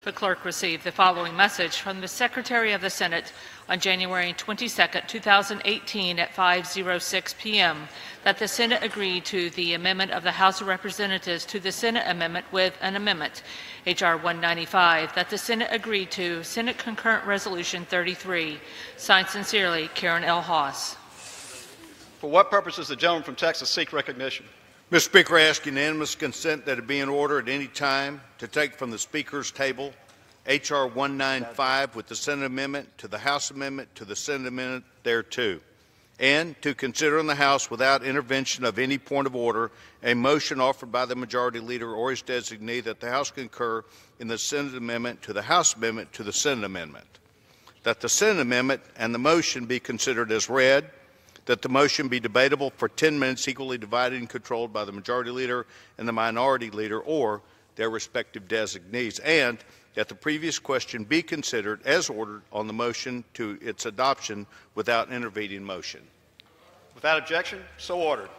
The clerk received the following message from the Secretary of the Senate on January 22, 2018 at 5:06 p.m. that the Senate agreed to the amendment of the House of Representatives to the Senate amendment with an amendment, H.R. 195, that the Senate agreed to Senate Concurrent Resolution 33. Signed sincerely, Karen L. Haas. For what purpose does the gentleman from Texas seek recognition? Mr. Speaker, I ask unanimous consent that it be in order at any time to take from the Speaker's table H.R. 195 with the Senate amendment to the House amendment to the Senate amendment thereto, and to consider in the House without intervention of any point of order a motion offered by the Majority Leader or his designee that the House concur in the Senate amendment to the House amendment to the Senate amendment, that the Senate amendment and the motion be considered as read, that the motion be debatable for 10 minutes equally divided and controlled by the Majority Leader and the Minority Leader or their respective designees, and that the previous question be considered as ordered on the motion to its adoption without intervening motion. Without objection, so ordered.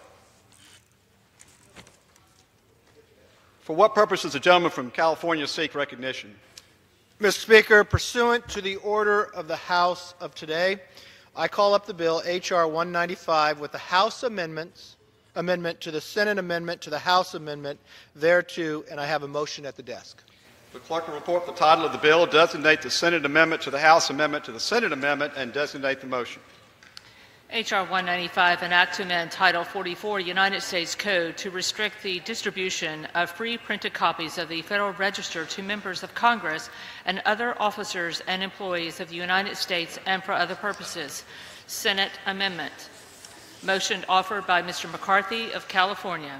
For what purpose does the gentleman from California seek recognition? Mr. Speaker, pursuant to the order of the House of today, I call up the bill H.R. 195 with the House amendment to the Senate amendment to the House amendment thereto, and I have a motion at the desk. The clerk will report the title of the bill, designate the Senate amendment to the House amendment to the Senate amendment, and designate the motion. H.R. 195, an act to amend Title 44 United States Code to restrict the distribution of free printed copies of the Federal Register to members of Congress and other officers and employees of the United States and for other purposes. Senate amendment. Motion offered by Mr. McCarthy of California.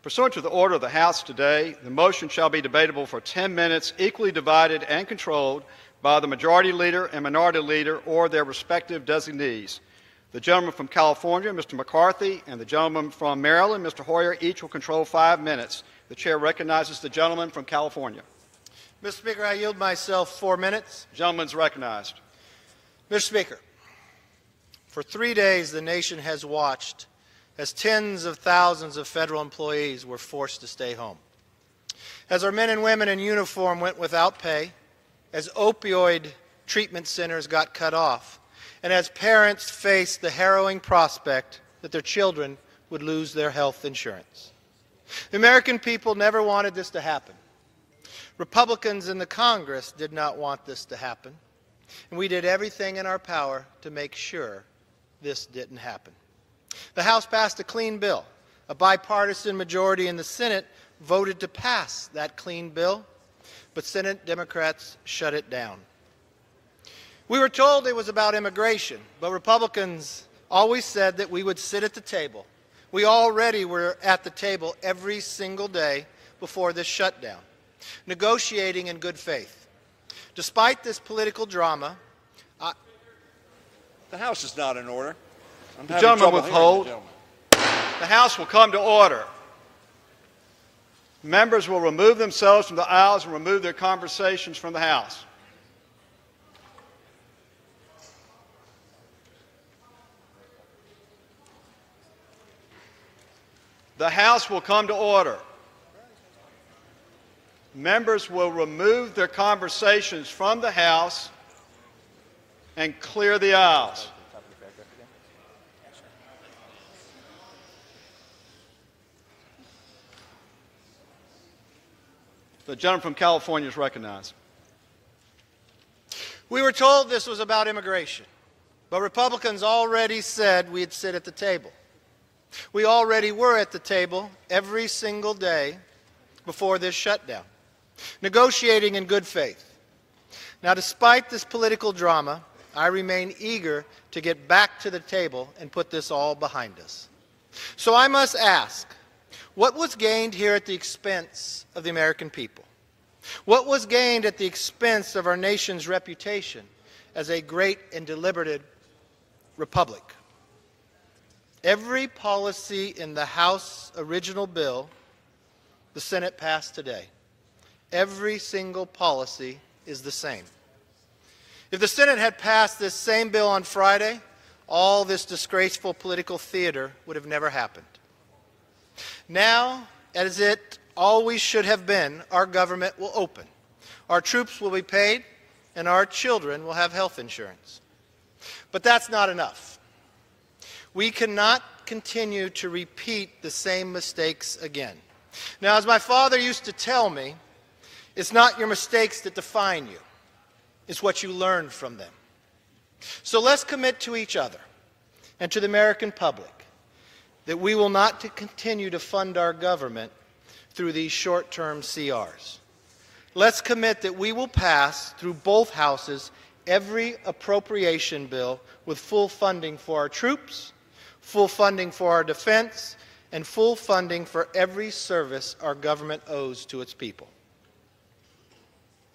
Pursuant to the order of the House today, the motion shall be debatable for 10 minutes, equally divided and controlled by the Majority Leader and Minority Leader or their respective designees. The gentleman from California, Mr. McCarthy, and the gentleman from Maryland, Mr. Hoyer, each will control 5 minutes. The Chair recognizes the gentleman from California. Mr. Speaker, I yield myself 4 minutes. The gentleman is recognized. Mr. Speaker, for 3 days the nation has watched as tens of thousands of federal employees were forced to stay home. As our men and women in uniform went without pay, as opioid treatment centers got cut off, and as parents faced the harrowing prospect that their children would lose their health insurance. The American people never wanted this to happen. Republicans in the Congress did not want this to happen, and we did everything in our power to make sure this didn't happen. The House passed a clean bill. A bipartisan majority in the Senate voted to pass that clean bill, but Senate Democrats shut it down. We were told it was about immigration, but Republicans always said that we would sit at the table. We already were at the table every single day before this shutdown, negotiating in good faith. Despite this political drama, The House is not in order. The gentleman withhold. The House will come to order. Members will remove themselves from the aisles and remove their conversations from the House. The House will come to order. Members will remove their conversations from the House and clear the aisles. The gentleman from California is recognized. we were told this was about immigration, but Republicans already said we'd sit at the table. We already were at the table every single day before this shutdown, negotiating in good faith. Now, despite this political drama, I remain eager to get back to the table and put this all behind us. So I must ask, what was gained here at the expense of the American people? What was gained at the expense of our nation's reputation as a great and deliberative republic? Every policy in the House original bill the Senate passed today, every single policy is the same. If the Senate had passed this same bill on Friday, all this disgraceful political theater would have never happened. Now, as it always should have been, our government will open. Our troops will be paid, and our children will have health insurance. But that's not enough. We cannot continue to repeat the same mistakes again. Now, as my father used to tell me, it's not your mistakes that define you. It's what you learn from them. So let's commit to each other and to the American public that we will not continue to fund our government through these short-term CRs. Let's commit that we will pass through both houses every appropriation bill with full funding for our troops, full funding for our defense, and full funding for every service our government owes to its people.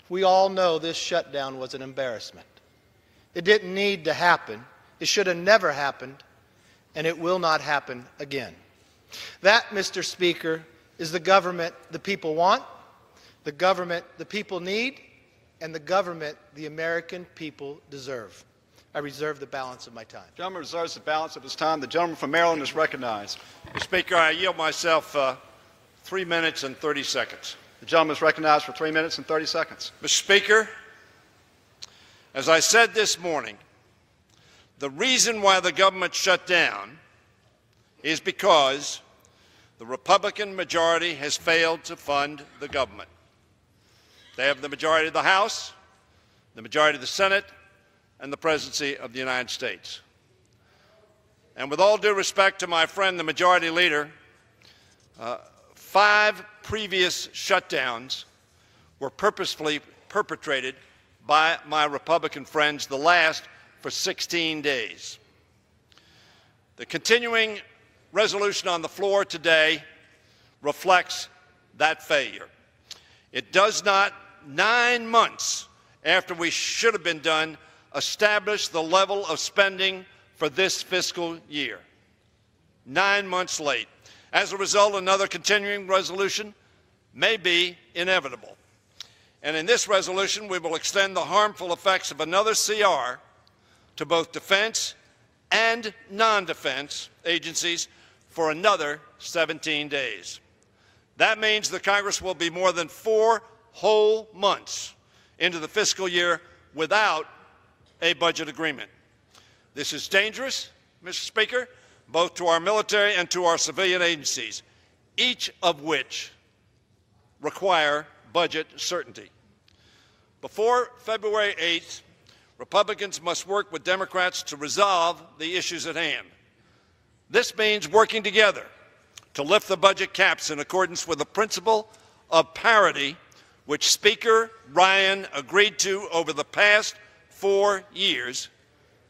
We all know this shutdown was an embarrassment. It didn't need to happen. It should have never happened, and it will not happen again. That, Mr. Speaker, is the government the people want, the government the people need, and the government the American people deserve. I reserve the balance of my time. The gentleman reserves the balance of his time. The gentleman from Maryland is recognized. Mr. Speaker, I yield myself 3 minutes and 30 seconds. The gentleman is recognized for 3 minutes and 30 seconds. Mr. Speaker, as I said this morning, the reason why the government shut down is because the Republican majority has failed to fund the government. They have the majority of the House, the majority of the Senate, and the presidency of the United States. And with all due respect to my friend, the majority leader, 5 previous shutdowns were purposefully perpetrated by my Republican friends, the last for 16 days. The continuing resolution on the floor today reflects that failure. It does not, 9 months after we should have been done, establish the level of spending for this fiscal year. 9 months late. As a result, another continuing resolution may be inevitable. And in this resolution, we will extend the harmful effects of another CR to both defense and non-defense agencies for another 17 days. That means the Congress will be more than 4 whole months into the fiscal year without a budget agreement. This is dangerous, Mr. Speaker, both to our military and to our civilian agencies, each of which require budget certainty. Before February 8th, Republicans must work with Democrats to resolve the issues at hand. This means working together to lift the budget caps in accordance with the principle of parity, which Speaker Ryan agreed to over the past 4 years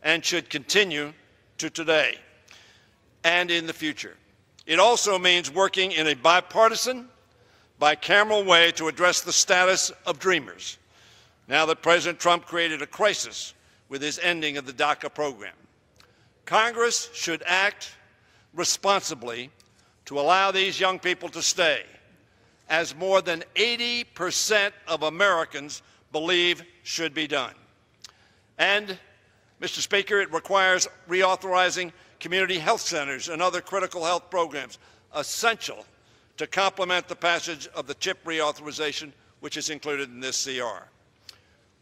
and should continue to today and in the future. It also means working in a bipartisan, bicameral way to address the status of Dreamers, now that President Trump created a crisis with his ending of the DACA program. Congress should act responsibly to allow these young people to stay, as more than 80% of Americans believe should be done. And, Mr. Speaker, it requires reauthorizing community health centers and other critical health programs, essential to complement the passage of the CHIP reauthorization, which is included in this CR.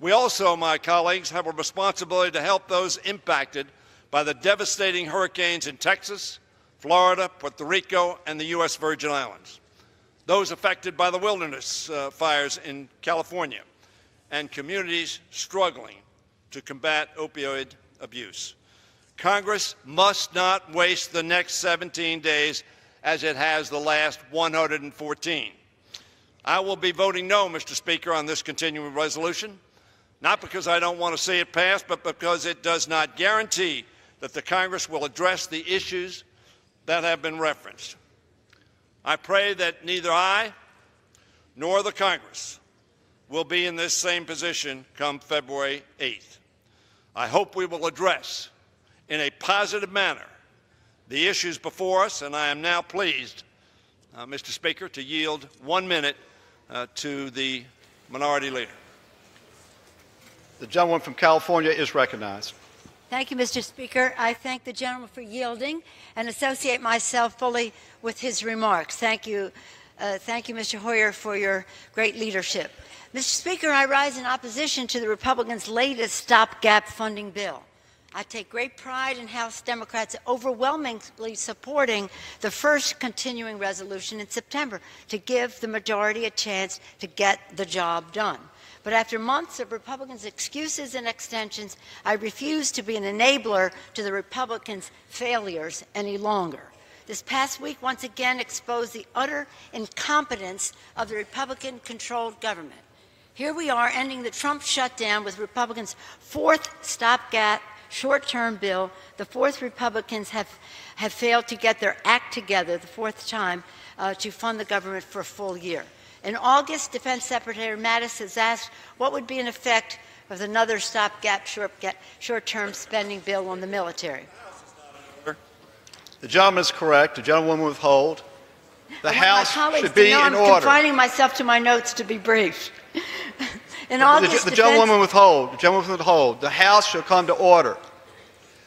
We also, my colleagues, have a responsibility to help those impacted by the devastating hurricanes in Texas, Florida, Puerto Rico, and the U.S. Virgin Islands, those affected by the wilderness fires in California, and communities struggling to combat opioid abuse. Congress must not waste the next 17 days as it has the last 114. I will be voting no, Mr. Speaker, on this continuing resolution, not because I don't want to see it pass, but because it does not guarantee that the Congress will address the issues that have been referenced. I pray that neither I nor the Congress will be in this same position come February 8th. I hope we will address in a positive manner the issues before us, and I am now pleased, Mr. Speaker, to yield 1 minute to the Minority Leader. The gentleman from California is recognized. Thank you, Mr. Speaker. I thank the gentleman for yielding and associate myself fully with his remarks. Thank you, Thank you, Mr. Hoyer, for your great leadership. Mr. Speaker, I rise in opposition to the Republicans' latest stopgap funding bill. I take great pride in House Democrats overwhelmingly supporting the first continuing resolution in September to give the majority a chance to get the job done. But after months of Republicans' excuses and extensions, I refuse to be an enabler to the Republicans' failures any longer. This past week once again exposed the utter incompetence of the Republican-controlled government. Here we are ending the Trump shutdown with Republicans' fourth stopgap short-term bill. The fourth Republicans have failed to get their act together, the fourth time, to fund the government for a full year. In August, Defense Secretary Mattis has asked what would be an effect of another stopgap short-term spending bill on the military. The gentleman is correct. The gentlewoman will withhold. The House should be in I'm order. confining myself to my notes to be brief. In August, The gentlewoman withhold. The gentlewoman withhold. The House shall come to order.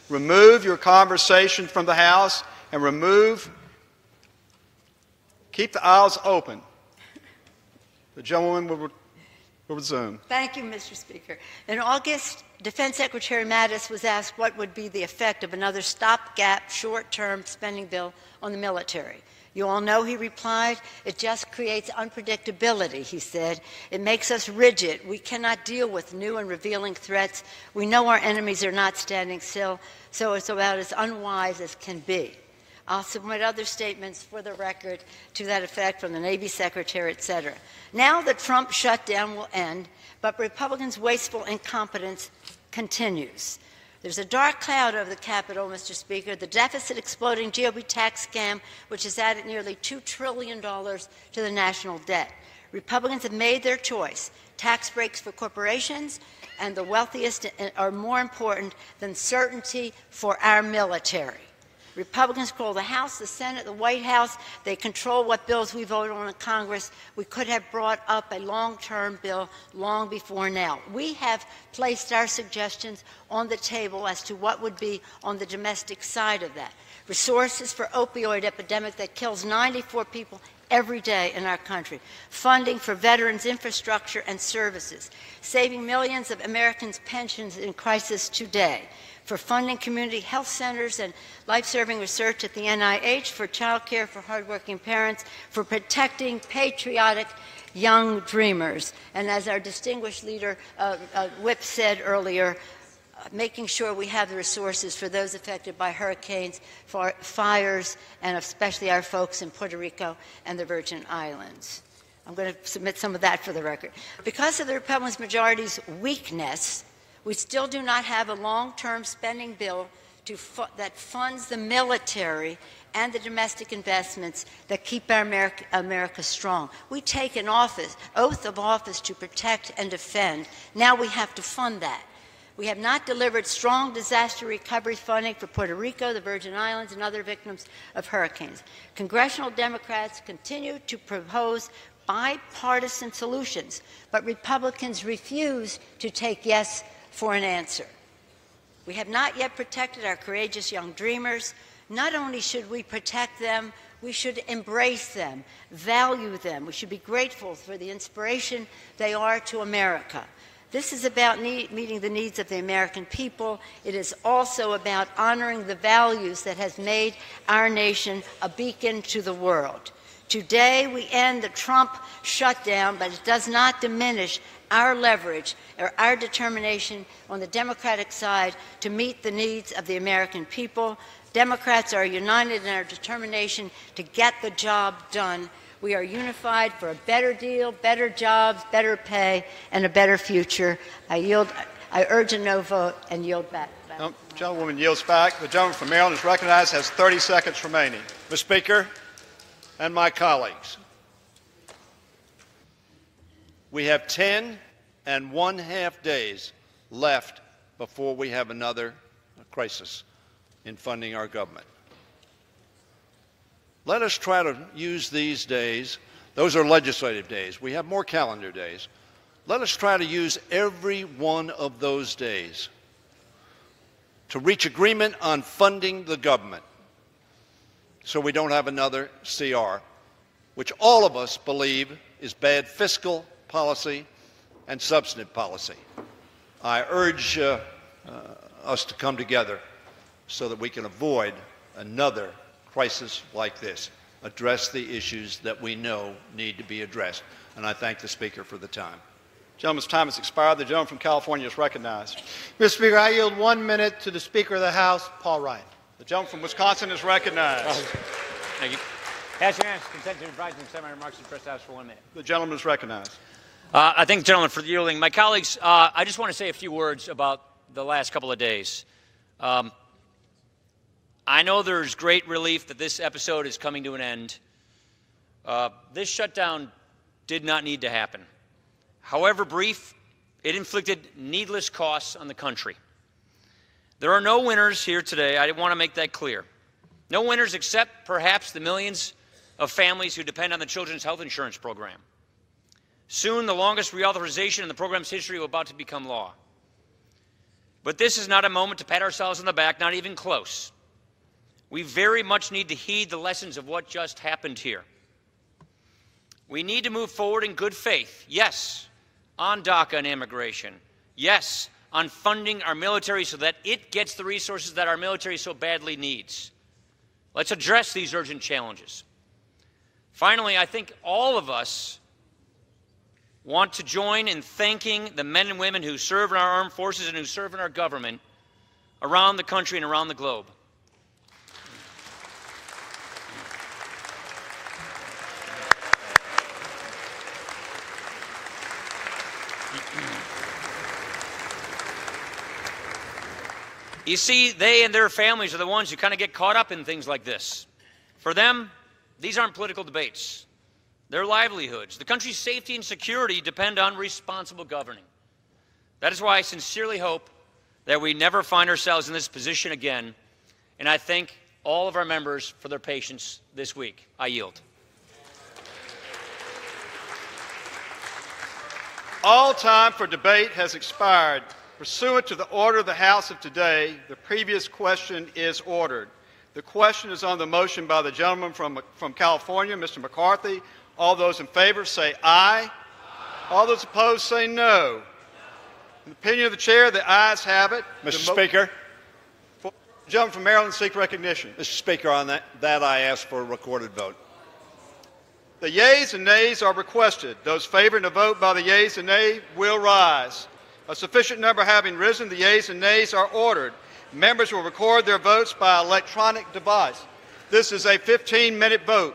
Remove your conversation from the House and keep the aisles open. The gentlewoman will resume. Thank you, Mr. Speaker. In August, Defense Secretary Mattis was asked what would be the effect of another stopgap short-term spending bill on the military. You all know he replied, "It just creates unpredictability," he said. "It makes us rigid. We cannot deal with new and revealing threats. We know our enemies are not standing still, so it's about as unwise as can be." I'll submit other statements for the record to that effect from the Navy Secretary, etc. Now the Trump shutdown will end, but Republicans' wasteful incompetence continues. There's a dark cloud over the Capitol, Mr. Speaker, the deficit-exploding GOP tax scam, which has added nearly $2 trillion to the national debt. Republicans have made their choice. Tax breaks for corporations and the wealthiest are more important than certainty for our military. Republicans control the House, the Senate, the White House. They control what bills we vote on in Congress. We could have brought up a long-term bill long before now. We have placed our suggestions on the table as to what would be on the domestic side of that. Resources for opioid epidemic that kills 94 people every day in our country, funding for veterans' infrastructure and services, saving millions of Americans' pensions in crisis today, for funding community health centers and life-saving research at the NIH, for child care for hardworking parents, for protecting patriotic young dreamers. And as our distinguished leader, Whip, said earlier, making sure we have the resources for those affected by hurricanes, for fires, and especially our folks in Puerto Rico and the Virgin Islands. I'm going to submit some of that for the record. Because of the Republican majority's weakness, we still do not have a long-term spending bill that funds the military and the domestic investments that keep our America strong. We take an oath of office to protect and defend. Now we have to fund that. We have not delivered strong disaster recovery funding for Puerto Rico, the Virgin Islands, and other victims of hurricanes. Congressional Democrats continue to propose bipartisan solutions, but Republicans refuse to take yes for an answer. We have not yet protected our courageous young dreamers. Not only should we protect them, we should embrace them, value them. We should be grateful for the inspiration they are to America. This is about meeting the needs of the American people. It is also about honoring the values that has made our nation a beacon to the world. Today, we end the Trump shutdown, but it does not diminish our leverage or our determination on the Democratic side to meet the needs of the American people. Democrats are united in our determination to get the job done. We are unified for a better deal, better jobs, better pay, and a better future. I urge a no vote and yield back. The gentlewoman yields back. The gentleman from Maryland is recognized, has 30 seconds remaining. Mr. Speaker and my colleagues, we have 10 1/2 days left before we have another crisis in funding our government. Let us try to use these days. Those are legislative days. We have more calendar days. Let us try to use every one of those days to reach agreement on funding the government so we don't have another CR which all of us believe is bad fiscal policy and substantive policy. I urge us to come together so that we can avoid another crisis like this, address the issues that we know need to be addressed. And I thank the Speaker for the time. Gentleman's time has expired. The gentleman from California is recognized. Mr. Speaker, I yield 1 minute to the Speaker of the House, Paul Ryan. The gentleman from Wisconsin is recognized. Thank you. Cast your hands. Consent to advise and accept my remarks in the House for 1 minute. The gentleman is recognized. I thank the gentleman for yielding. My colleagues, I just want to say a few words about the last couple of days. I know there's great relief that this episode is coming to an end. This shutdown did not need to happen. However brief, it inflicted needless costs on the country. There are no winners here today. I want to make that clear. No winners except perhaps the millions of families who depend on the Children's Health Insurance Program. Soon, the longest reauthorization in the program's history will about to become law. But this is not a moment to pat ourselves on the back, not even close. We very much need to heed the lessons of what just happened here. We need to move forward in good faith, yes, on DACA and immigration, yes, on funding our military so that it gets the resources that our military so badly needs. Let's address these urgent challenges. Finally, I think all of us want to join in thanking the men and women who serve in our armed forces and who serve in our government around the country and around the globe. You see, they and their families are the ones who kind of get caught up in things like this. For them, these aren't political debates. They're livelihoods. The country's safety and security depend on responsible governing. That is why I sincerely hope that we never find ourselves in this position again, and I thank all of our members for their patience this week. I yield. All time for debate has expired. Pursuant to the order of the House of today, the previous question is ordered. The question is on the motion by the gentleman from California, Mr. McCarthy. All those in favor say aye. All those opposed say no. In the opinion of the chair, the ayes have it. Mr. Speaker. The gentleman from Maryland seeks recognition. Mr. Speaker, on that I ask for a recorded vote. The yeas and nays are requested. Those favoring the vote by the yeas and nays will rise. A sufficient number having risen, the yeas and nays are ordered. Members will record their votes by electronic device. This is a 15-minute vote.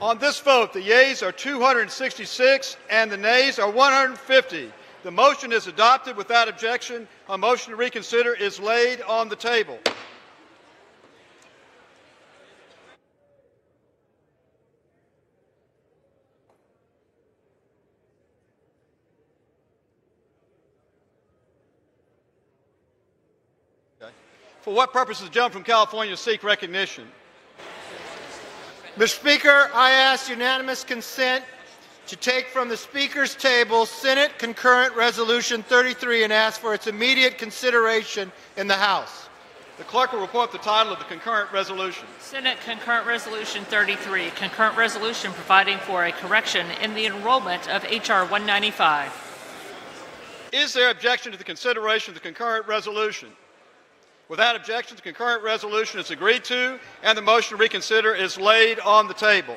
On this vote, the yeas are 266 and the nays are 150. The motion is adopted without objection. A motion to reconsider is laid on the table. For what purpose does the gentleman from California seek recognition? Mr. Speaker, I ask unanimous consent to take from the Speaker's table Senate Concurrent Resolution 33 and ask for its immediate consideration in the House. The clerk will report the title of the concurrent resolution. Senate Concurrent Resolution 33, concurrent resolution providing for a correction in the enrollment of H.R. 195. Is there objection to the consideration of the concurrent resolution? Without objection, the concurrent resolution is agreed to, and the motion to reconsider is laid on the table.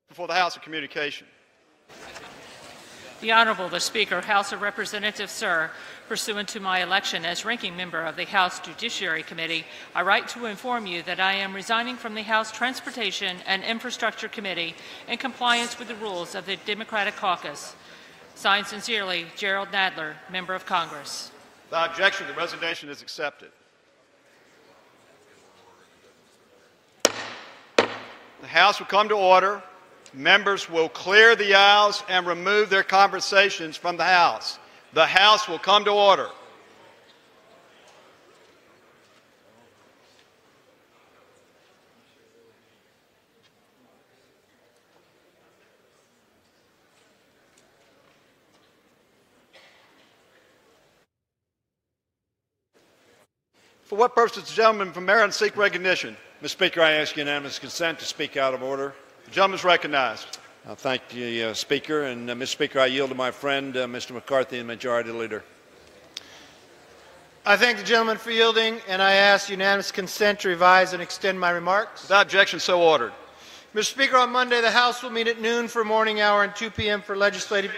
Before the House of Communication. The Honorable, the Speaker, House of Representatives, sir, pursuant to my election as ranking member of the House Judiciary Committee, I write to inform you that I am resigning from the House Transportation and Infrastructure Committee in compliance with the rules of the Democratic Caucus. Signed sincerely, Gerald Nadler, Member of Congress. Without objection, the resignation is accepted. The House will come to order. Members will clear the aisles and remove their conversations from the House. The House will come to order. For what purpose does the gentleman from Maryland seek recognition? Mr. Speaker, I ask unanimous consent to speak out of order. The gentleman is recognized. I thank the Speaker, and Mr. Speaker, I yield to my friend, Mr. McCarthy, the Majority Leader. I thank the gentleman for yielding, and I ask unanimous consent to revise and extend my remarks. Without objection, so ordered. Mr. Speaker, on Monday, the House will meet at noon for morning hour and 2 p.m. for legislative.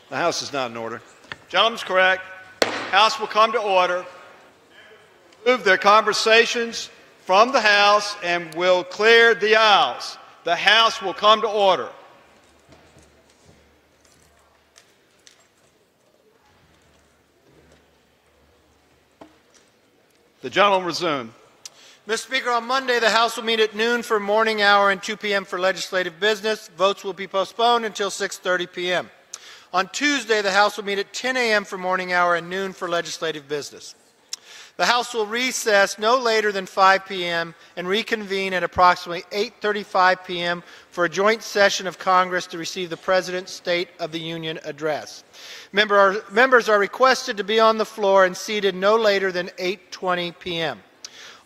The House is not in order. Gentleman's correct. House will come to order. Move their conversations from the House and will clear the aisles. The House will come to order. The gentleman will resume. Mr. Speaker, on Monday, the House will meet at noon for morning hour and 2 p.m. for legislative business. Votes will be postponed until 6:30 p.m. On Tuesday, the House will meet at 10 a.m. for morning hour and noon for legislative business. The House will recess no later than 5 p.m. and reconvene at approximately 8:35 p.m. for a joint session of Congress to receive the President's State of the Union address. Members are requested to be on the floor and seated no later than 8:20 p.m.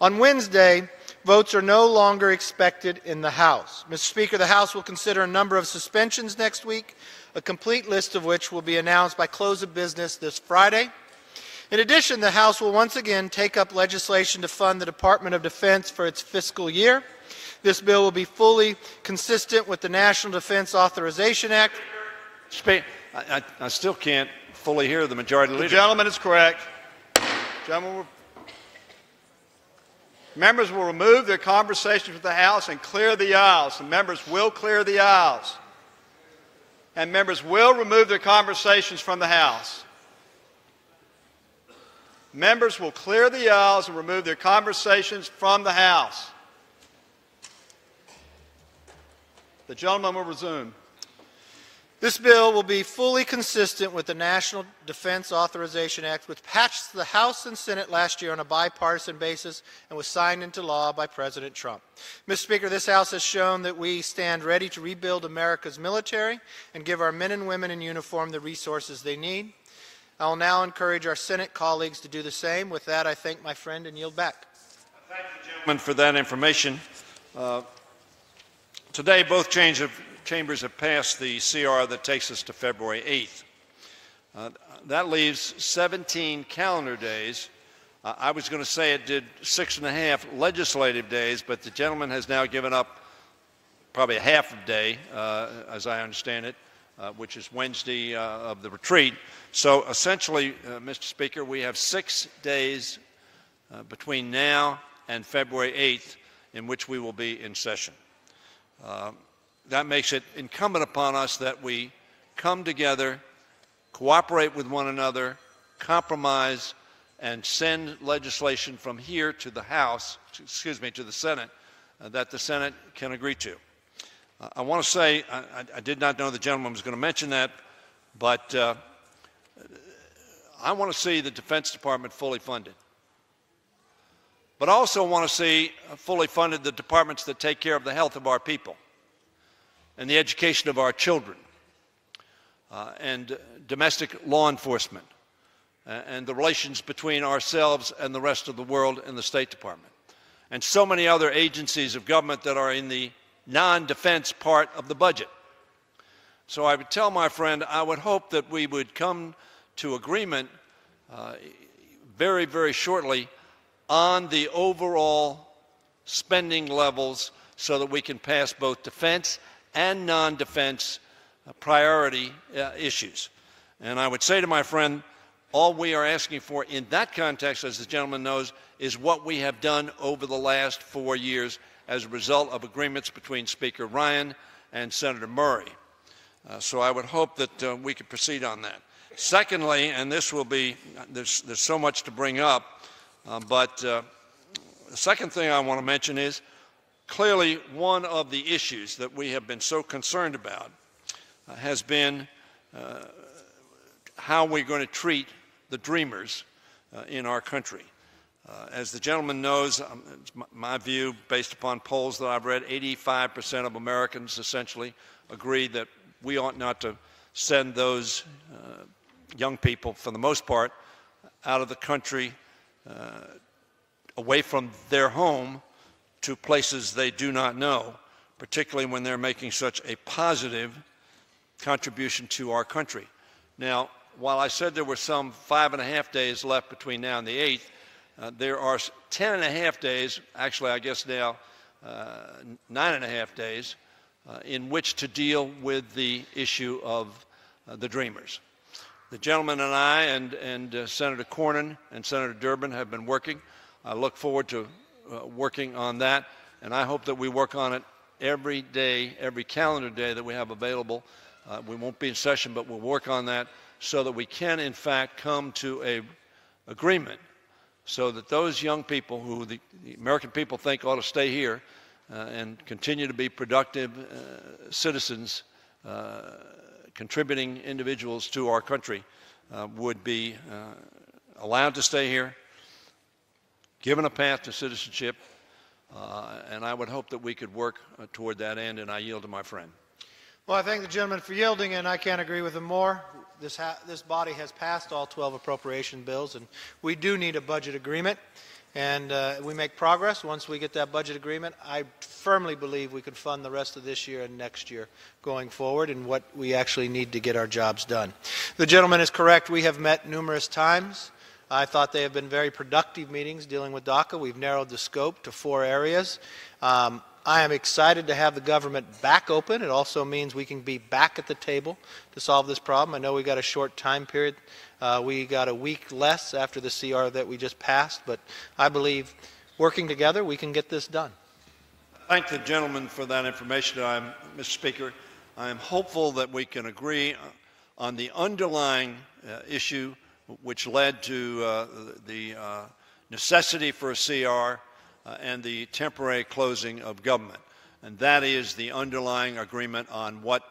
On Wednesday, votes are no longer expected in the House. Mr. Speaker, the House will consider a number of suspensions next week, a complete list of which will be announced by close of business this Friday. In addition, the House will once again take up legislation to fund the Department of Defense for its fiscal year. This bill will be fully consistent with the National Defense Authorization Act. I still can't fully hear the Majority Leader. The gentleman is correct. Members will remove their conversations with the House and clear the aisles. The members will clear the aisles. And members will remove their conversations from the House. Members will clear the aisles and remove their conversations from the House. The gentleman will resume. This bill will be fully consistent with the National Defense Authorization Act, which passed the House and Senate last year on a bipartisan basis and was signed into law by President Trump. Mr. Speaker, this House has shown that we stand ready to rebuild America's military and give our men and women in uniform the resources they need. I will now encourage our Senate colleagues to do the same. With that, I thank my friend and yield back. I thank the gentleman for that information. Today, both chambers have passed the CR that takes us to February 8th. That leaves 17 calendar days. I was going to say it did 6.5 legislative days, but the gentleman has now given up probably a half a day, as I understand it, which is Wednesday of the retreat. So essentially, Mr. Speaker, we have 6 days between now and February 8th in which we will be in session. That makes it incumbent upon us that we come together, cooperate with one another, compromise, and send legislation from here to the House, to the Senate, that the Senate can agree to. I want to say, I did not know the gentleman was going to mention that, but I want to see the Defense Department fully funded. But I also want to see fully funded the departments that take care of the health of our people and the education of our children and domestic law enforcement and the relations between ourselves and the rest of the world and the State Department and so many other agencies of government that are in the non-defense part of the budget. So I would tell my friend, I would hope that we would come to agreement very, very shortly on the overall spending levels so that we can pass both defense and non-defense priority issues. And I would say to my friend, all we are asking for in that context, as the gentleman knows, is what we have done over the last 4 years as a result of agreements between Speaker Ryan and Senator Murray. So I would hope that we could proceed on that. Secondly, and this will be, there's so much to bring up, but the second thing I want to mention is clearly one of the issues that we have been so concerned about has been how we're going to treat the dreamers in our country. As the gentleman knows, it's my view, based upon polls that I've read, 85% of Americans essentially agree that we ought not to send those young people, for the most part, out of the country, away from their home to places they do not know, particularly when they're making such a positive contribution to our country. Now, while I said there were some 5.5 days left between now and the 8th, there are 10.5 days, actually I guess now 9.5 days, in which to deal with the issue of the dreamers. The gentleman and I and Senator Cornyn and Senator Durbin have been working. I look forward to working on that, and I hope that we work on it every day, every calendar day that we have available. We won't be in session, but we'll work on that so that we can, in fact, come to an agreement so that those young people who the American people think ought to stay here and continue to be productive citizens, contributing individuals to our country, would be allowed to stay here, given a path to citizenship, and I would hope that we could work toward that end, and I yield to my friend. Well, I thank the gentleman for yielding, and I can't agree with him more. This body has passed all 12 appropriation bills, and we do need a budget agreement. And we make progress once we get that budget agreement. I firmly believe we can fund the rest of this year and next year going forward and what we actually need to get our jobs done. The gentleman is correct. We have met numerous times. I thought they have been very productive meetings dealing with DACA. We've narrowed the scope to 4 areas. I am excited to have the government back open. It also means we can be back at the table to solve this problem. I know we got a short time period. We got a week less after the CR that we just passed, but I believe working together we can get this done. Thank the gentleman for that information. Mr. Speaker, I am hopeful that we can agree on the underlying issue which led to the necessity for a CR and the temporary closing of government. And that is the underlying agreement on what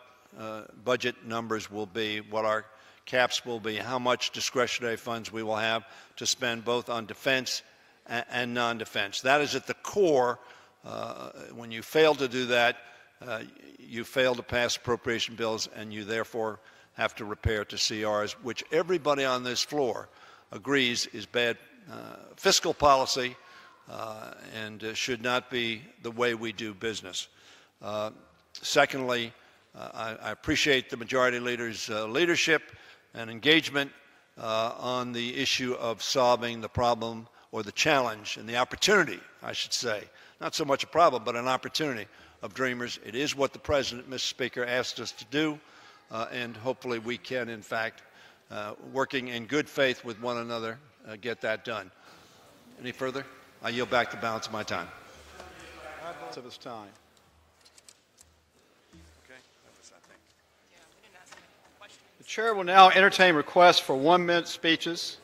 budget numbers will be, what our caps will be, how much discretionary funds we will have to spend both on defense and non-defense. That is at the core. When you fail to do that, you fail to pass appropriation bills, and you therefore have to repair to CRs, which everybody on this floor agrees is bad fiscal policy and should not be the way we do business. Secondly, I appreciate the Majority Leader's leadership and engagement on the issue of solving the problem or the challenge and the opportunity, I should say. Not so much a problem, but an opportunity of dreamers. It is what the President, Mr. Speaker, asked us to do. and hopefully we can, in fact, working in good faith with one another, get that done. Any further? I yield back the balance of my time. Of his time. The chair will now entertain requests for 1-minute speeches.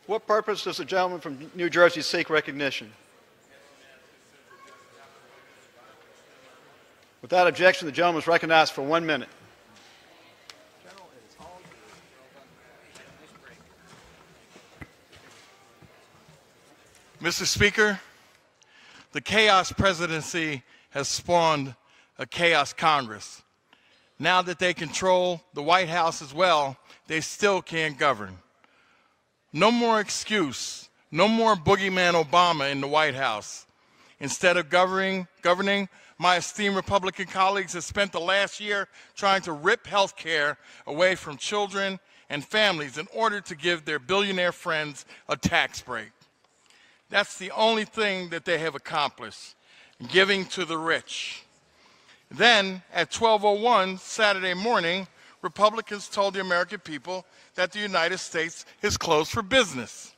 For what purpose does the gentleman from New Jersey seek recognition? Without objection, the gentleman is recognized for 1 minute. Mr. Speaker, the chaos presidency has spawned a chaos Congress. Now that they control the White House as well, they still can't govern. No more excuse, no more boogeyman Obama in the White House. Instead of governing, my esteemed Republican colleagues have spent the last year trying to rip health care away from children and families in order to give their billionaire friends a tax break. That's the only thing that they have accomplished, giving to the rich. Then, at 12:01 Saturday morning, Republicans told the American people that the United States is closed for business.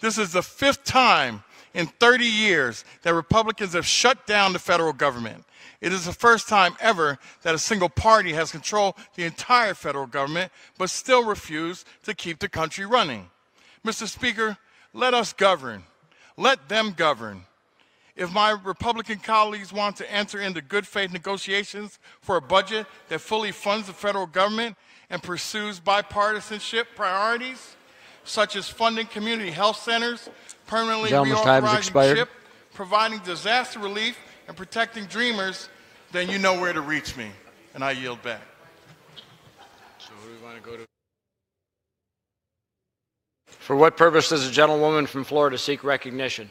This is the 5th time in 30 years that Republicans have shut down the federal government. It is the first time ever that a single party has controlled the entire federal government, but still refused to keep the country running. Mr. Speaker, let us govern. Let them govern. If my Republican colleagues want to enter into good faith negotiations for a budget that fully funds the federal government and pursues bipartisanship priorities, such as funding community health centers, permanently reauthorizing CHIP, providing disaster relief, and protecting dreamers, then you know where to reach me. And I yield back. So who do we want to go to? For what purpose does the gentlewoman from Florida seek recognition?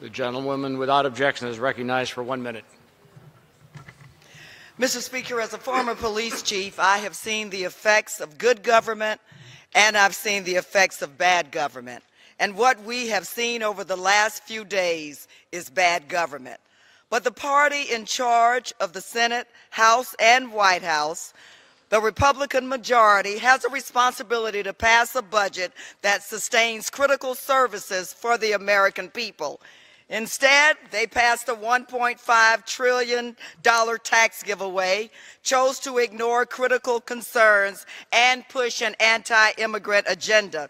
The gentlewoman without objection is recognized for 1 minute. Mr. Speaker, as a former police chief, I have seen the effects of good government and I've seen the effects of bad government. And what we have seen over the last few days is bad government. But the party in charge of the Senate, House, and White House, the Republican majority, has a responsibility to pass a budget that sustains critical services for the American people. Instead, they passed a $1.5 trillion tax giveaway, chose to ignore critical concerns, and push an anti-immigrant agenda.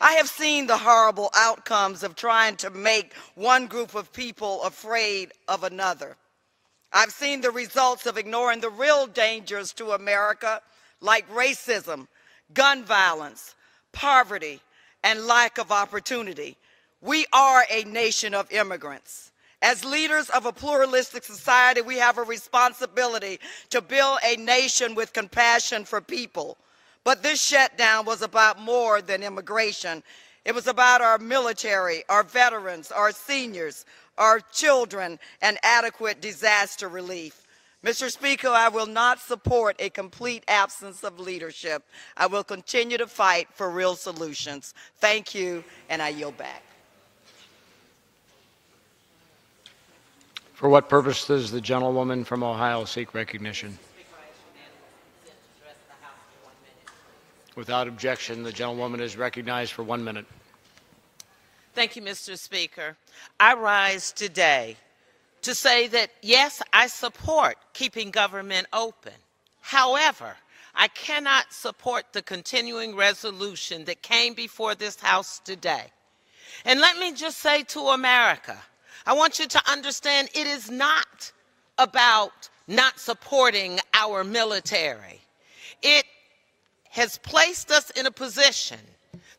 I have seen the horrible outcomes of trying to make one group of people afraid of another. I've seen the results of ignoring the real dangers to America, like racism, gun violence, poverty, and lack of opportunity. We are a nation of immigrants. As leaders of a pluralistic society, we have a responsibility to build a nation with compassion for people. But this shutdown was about more than immigration. It was about our military, our veterans, our seniors, our children, and adequate disaster relief. Mr. Speaker, I will not support a complete absence of leadership. I will continue to fight for real solutions. Thank you, and I yield back. For what purpose does the gentlewoman from Ohio seek recognition? Without objection, the gentlewoman is recognized for 1 minute. Thank you, Mr. Speaker. I rise today to say that, yes, I support keeping government open. However, I cannot support the continuing resolution that came before this House today. And let me just say to America, I want you to understand it is not about not supporting our military. It has placed us in a position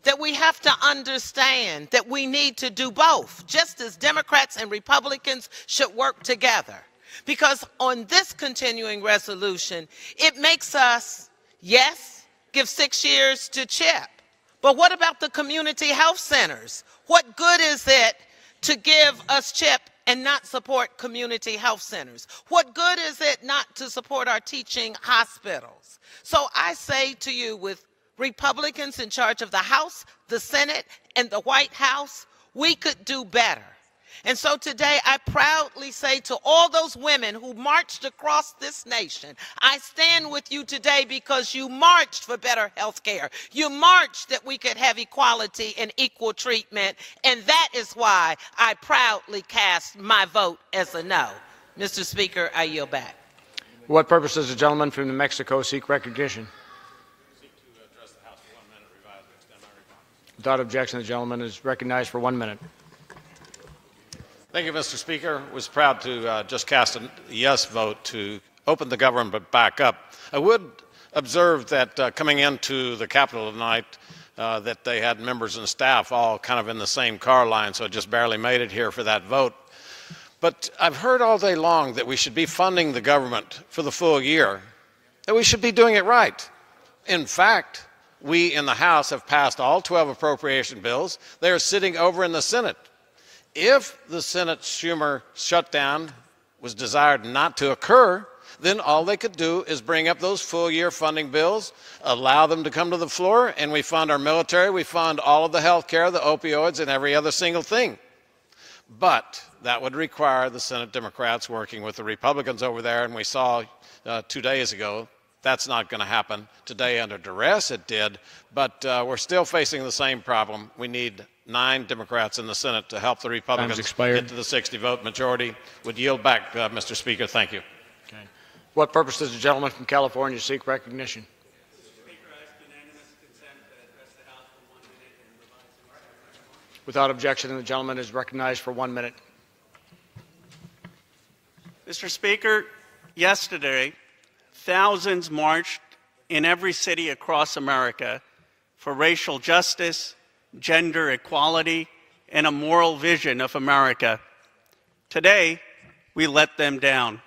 that we have to understand that we need to do both, just as Democrats and Republicans should work together. Because on this continuing resolution, it makes us, yes, give 6 years to CHIP. But what about the community health centers? What good is it to give us CHIP and not support community health centers? What good is it not to support our teaching hospitals? So I say to you, with Republicans in charge of the House, the Senate, and the White House, we could do better. And so today I proudly say to all those women who marched across this nation, I stand with you today because you marched for better health care. You marched that we could have equality and equal treatment, and that is why I proudly cast my vote as a no. Mr. Speaker, I yield back. For what purpose does the gentleman from New Mexico seek recognition? Without objection, the gentleman is recognized for 1 minute. Thank you, Mr. Speaker. I was proud to just cast a yes vote to open the government back up. I would observe that coming into the Capitol tonight, that they had members and staff all kind of in the same car line, so it just barely made it here for that vote. But I've heard all day long that we should be funding the government for the full year, that we should be doing it right. In fact, we in the House have passed all 12 appropriation bills. They are sitting over in the Senate. If the Senate Schumer shutdown was desired not to occur, then all they could do is bring up those full-year funding bills, allow them to come to the floor, and we fund our military, we fund all of the health care, the opioids, and every other single thing. But that would require the Senate Democrats working with the Republicans over there, and we saw 2 days ago that's not going to happen. Today, under duress, it did, but we're still facing the same problem. We need 9 Democrats in the Senate to help the Republicans get to the 60-vote majority. Would yield back, Mr. Speaker. Thank you. Okay. What purpose does the gentleman from California seek recognition? Without objection, the gentleman is recognized for 1 minute. Mr. Speaker, yesterday, thousands marched in every city across America for racial justice, gender equality, and a moral vision of America. Today, we let them down.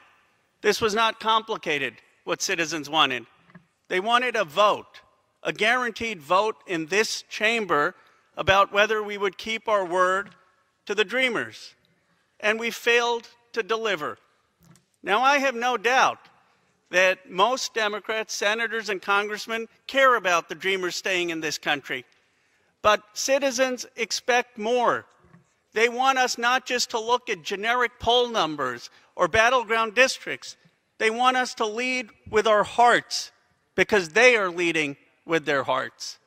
This was not complicated, what citizens wanted. They wanted a vote, a guaranteed vote in this chamber about whether we would keep our word to the Dreamers, and we failed to deliver. Now, I have no doubt that most Democrats, senators, and congressmen care about the Dreamers staying in this country. But citizens expect more. They want us not just to look at generic poll numbers or battleground districts. They want us to lead with our hearts because they are leading with their hearts.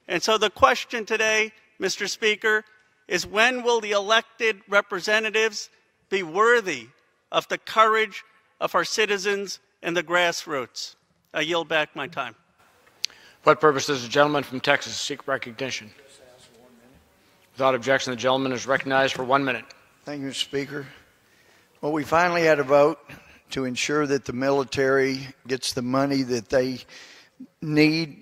And so the question today, Mr. Speaker, is when will the elected representatives be worthy of the courage of our citizens and the grassroots? I yield back my time. What purpose does the gentleman from Texas seek recognition? Without objection, the gentleman is recognized for 1 minute. Thank you, Mr. Speaker. Well, we finally had a vote to ensure that the military gets the money that they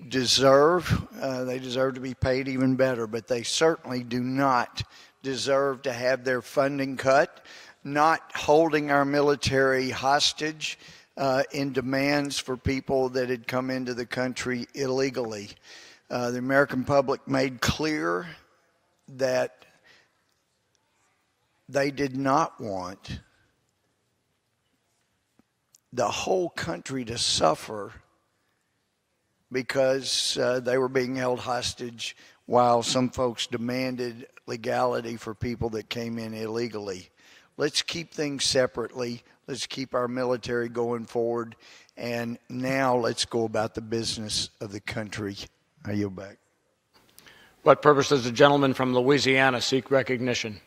deserve. They deserve to be paid even better, but they certainly do not deserve to have their funding cut, not holding our military hostage in demands for people that had come into the country illegally. The American public made clear that they did not want the whole country to suffer because they were being held hostage while some folks demanded legality for people that came in illegally. Let's keep things separately. Let's keep our military going forward. And now let's go about the business of the country. I yield back. What purpose does the gentleman from Louisiana seek recognition?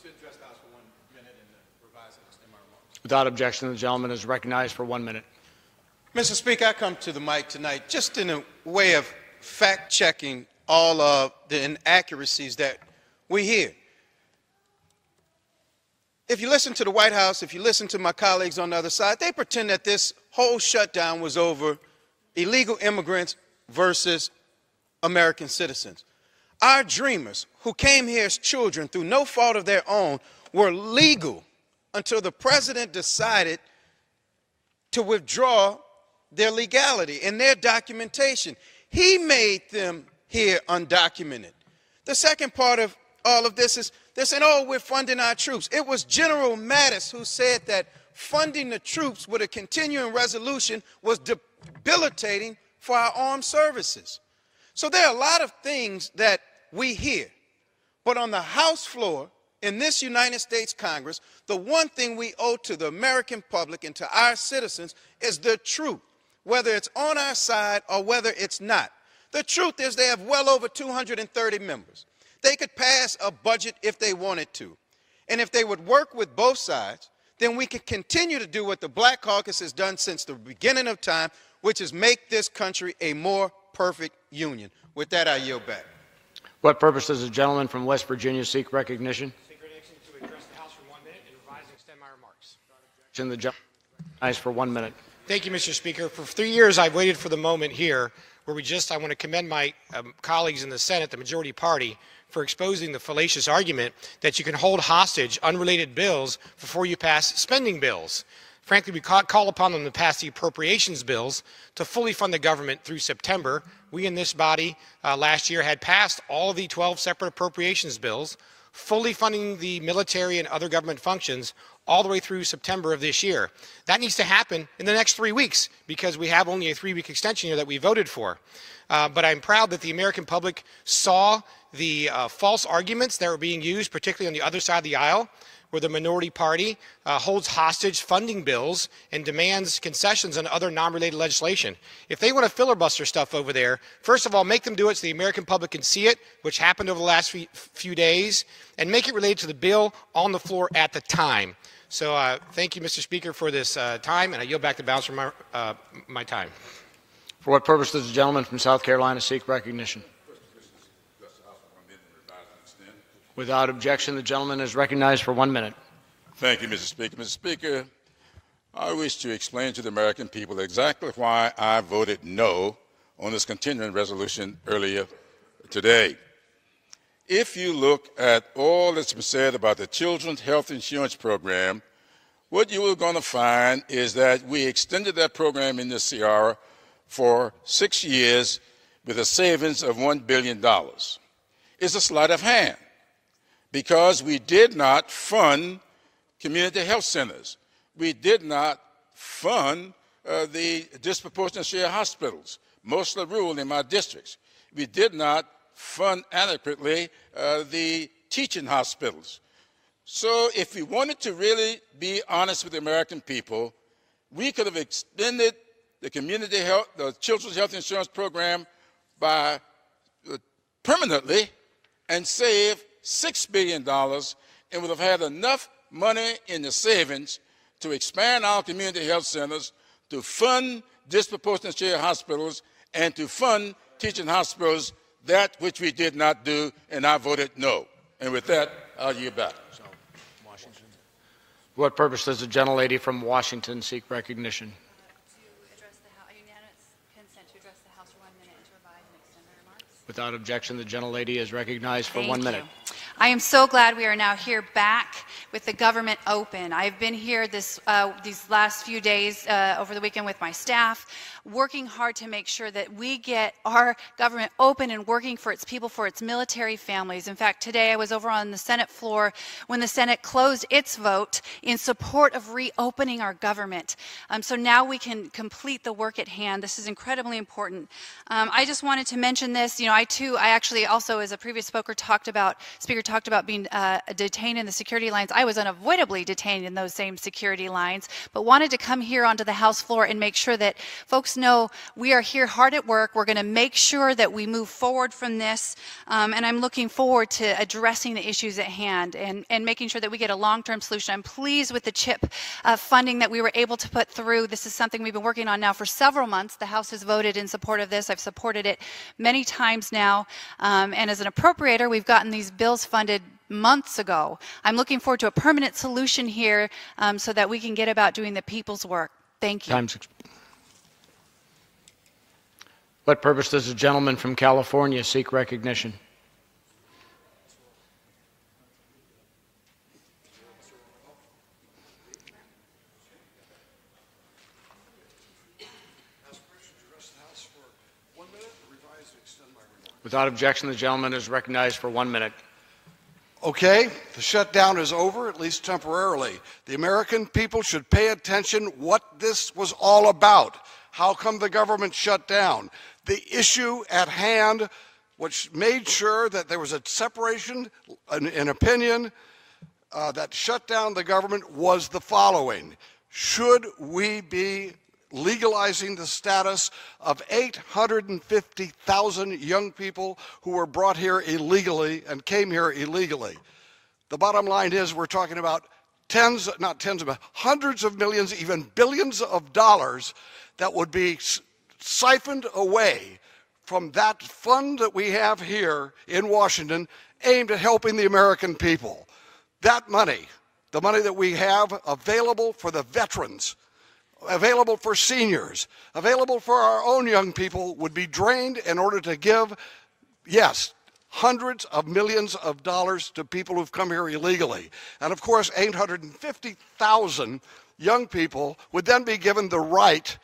To address the House for 1 minute and revise and extend my remarks. Without objection, the gentleman is recognized for 1 minute. Mr. Speaker, I come to the mic tonight just in a way of fact-checking all of the inaccuracies that we hear. If you listen to the White House, if you listen to my colleagues on the other side, they pretend that this whole shutdown was over illegal immigrants versus American citizens. Our dreamers who came here as children through no fault of their own were legal until the president decided to withdraw their legality and their documentation. He made them here undocumented. The second part of all of this is they're saying, oh, we're funding our troops. It was General Mattis who said that funding the troops with a continuing resolution was debilitating for our armed services. So there are a lot of things that we hear. But on the House floor, in this United States Congress, the one thing we owe to the American public and to our citizens is the truth, whether it's on our side or whether it's not. The truth is they have well over 230 members. They could pass a budget if they wanted to. And if they would work with both sides, then we could continue to do what the Black Caucus has done since the beginning of time, which is make this country a more perfect union. With that, I yield back. What purpose does the gentleman from West Virginia seek recognition? Speaker Nixon, to address the House for 1 minute and revise and extend my remarks. The gentleman recognized for 1 minute. Thank you, Mr. Speaker. For 3 years, I've waited for the moment here where I want to commend my colleagues in the Senate, the majority party, for exposing the fallacious argument that you can hold hostage unrelated bills before you pass spending bills. Frankly, we call upon them to pass the appropriations bills to fully fund the government through September. We in this body last year had passed all of the 12 separate appropriations bills, fully funding the military and other government functions all the way through September of this year. That needs to happen in the next 3 weeks because we have only a 3-week extension here that we voted for. But I'm proud that the American public saw the false arguments that were being used, particularly on the other side of the aisle, where the minority party holds hostage funding bills and demands concessions on other non-related legislation. If they want to filibuster stuff over there, first of all, make them do it so the American public can see it, which happened over the last few days, and make it related to the bill on the floor at the time. So thank you, Mr. Speaker, for this time, and I yield back the balance from my time. For what purpose does the gentleman from South Carolina seek recognition? Without objection, the gentleman is recognized for 1 minute. Thank you, Mr. Speaker. Mr. Speaker, I wish to explain to the American people exactly why I voted no on this continuing resolution earlier today. If you look at all that's been said about the Children's Health Insurance Program, what you are going to find is that we extended that program in this CR for 6 years with a savings of $1 billion. It's a sleight of hand, because we did not fund community health centers. We did not fund the disproportionate share hospitals, mostly rural in my districts. We did not fund adequately the teaching hospitals. So if we wanted to really be honest with the American people, we could have extended the community health, the Children's Health Insurance Program by permanently and save $6 billion, and would have had enough money in the savings to expand our community health centers, to fund disproportionate share hospitals, and to fund teaching hospitals, that which we did not do, and I voted no. And with that, I'll yield back. What purpose does the gentlelady from Washington seek recognition? To address the unanimous consent to address the House for 1 minute and to revise and extend my remarks. Without objection, the gentlelady is recognized for 1 minute. I am so glad we are now here back with the government open. I've been here these last few days over the weekend with my staff, working hard to make sure that we get our government open and working for its people, for its military families. In fact, today I was over on the Senate floor when the Senate closed its vote in support of reopening our government. So now we can complete the work at hand. This is incredibly important. I just wanted to mention this. You know, I actually also, as a previous speaker talked about being detained in the security lines. I was unavoidably detained in those same security lines, but wanted to come here onto the House floor and make sure that folks know we are here hard at work. We're going to make sure that we move forward from this, and I'm looking forward to addressing the issues at hand and making sure that we get a long-term solution. I'm pleased with the CHIP funding that we were able to put through. This is something we've been working on now for several months. The House has voted in support of this. I've supported it many times now, and as an appropriator, we've gotten these bills funded months ago. I'm looking forward to a permanent solution here so that we can get about doing the people's work. Thank you. What purpose does the gentleman from California seek recognition? Without objection, the gentleman is recognized for 1 minute. Okay, the shutdown is over, at least temporarily. The American people should pay attention what this was all about. How come the government shut down? The issue at hand, which made sure that there was a separation, an opinion that shut down the government, was the following. Should we be legalizing the status of 850,000 young people who were brought here illegally and came here illegally? The bottom line is we're talking about hundreds of millions, even billions of dollars that would be siphoned away from that fund that we have here in Washington aimed at helping the American people. That money, the money that we have available for the veterans, available for seniors, available for our own young people, would be drained in order to give, yes, hundreds of millions of dollars to people who've come here illegally. And of course, 850,000 young people would then be given the right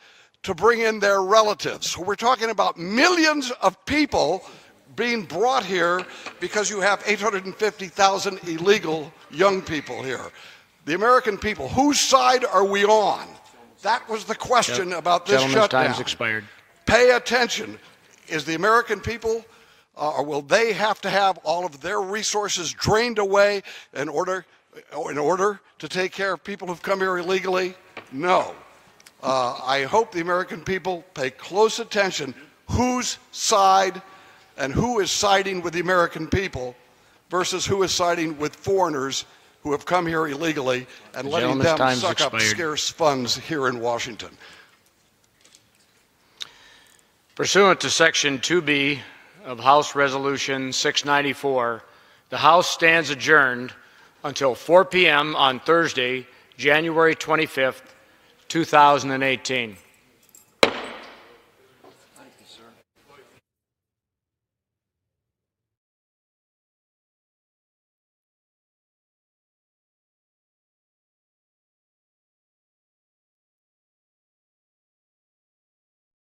to bring in their relatives. So we're talking about millions of people being brought here because you have 850,000 illegal young people here. The American people, whose side are we on? That was the question about this shutdown. Gentleman's time's expired. Pay attention. Is the American people, or will they have to have all of their resources drained away in order to take care of people who've come here illegally? No. I hope the American people pay close attention whose side and who is siding with the American people versus who is siding with foreigners who have come here illegally and letting them suck up scarce funds here in Washington. Pursuant to Section 2B of House Resolution 694, the House stands adjourned until 4 p.m. on Thursday, January 25th, 2018.